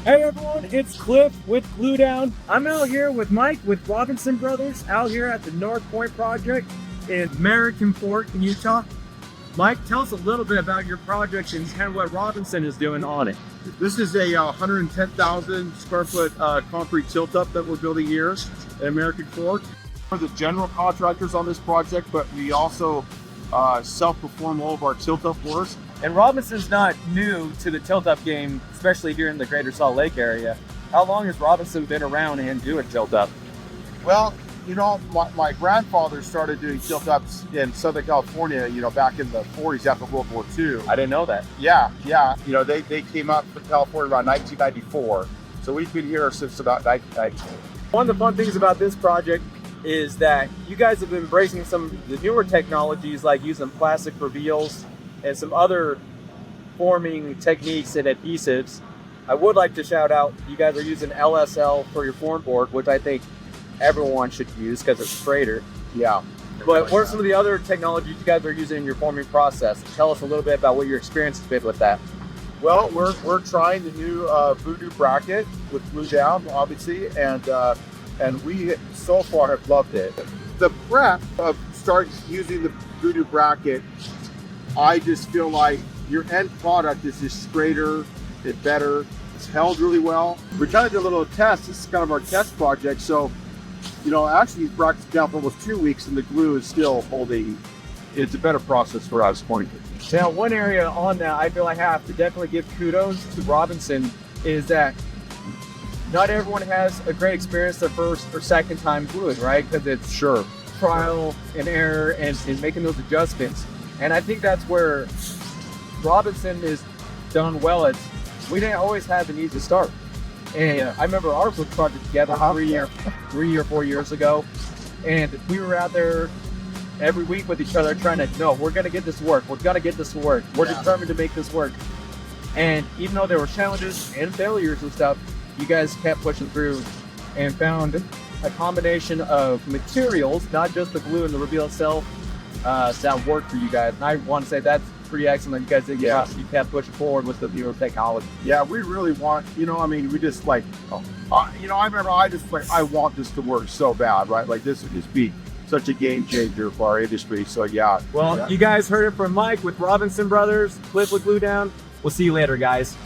Hey everyone, it's Cliff with GluDown. I'm out here with Mike with Robinson Brothers out here at the North Point project in American Fork, Utah. Mike, tell us a little bit about your project and kind of what Robinson is doing on it. This is a 110,000 square foot concrete tilt up that we're building here at American Fork. We're the general contractors on this project, but we also self-perform all of our tilt up work. And Robinson's not new to the tilt-up game, especially here in the greater Salt Lake area. How long has Robinson been around and doing tilt-up? Well, you know, my grandfather started doing tilt-ups in Southern California, you know, back in the 40s after World War II. I didn't know that. Yeah. You know, they came up from California around 1994. So we've been here since about 1994. One of the fun things about this project is that you guys have been embracing some of the newer technologies like using plastic reveals and some other forming techniques and adhesives. I would like to shout out, you guys are using LSL for your form board, which I think everyone should use because it's straighter. Yeah. But what are some of the other technologies you guys are using in your forming process? Tell us a little bit about what your experience has been with that. Well, we're trying the new VuDu bracket with GluDown, obviously, and we so far have loved it. The prep of starting using the VuDu bracket, I just feel like your end product is just straighter, it's better, it's held really well. We kind of did a little test. This is kind of our test project. So, you know, actually these brackets down for almost 2 weeks and the glue is still holding. It's a better process for us. Now, one area on that I feel I have to definitely give kudos to Robinson is that not everyone has a great experience their first or second time gluing, right? Because it's trial and error and making those adjustments. And I think that's where Robinson is done well. We didn't always have an easy start. And I remember our book project together 3 or 4 years ago. And we were out there every week with each other trying to, no, we're going to get this to work. We're going to get this to work. We're determined to make this work. And even though there were challenges and failures and stuff, you guys kept pushing through and found a combination of materials, not just the glue and the reveal itself, that worked for you guys. And I want to say that's pretty excellent. You guys did, you kept pushing forward with the newer technology. Yeah, we really want, you know, I mean, we just like, you know, I remember I want this to work so bad, right? Like this would just be such a game changer for our industry. So yeah. Well, you guys heard it from Mike with Robinson Brothers, Cliff with GluDown. We'll see you later, guys.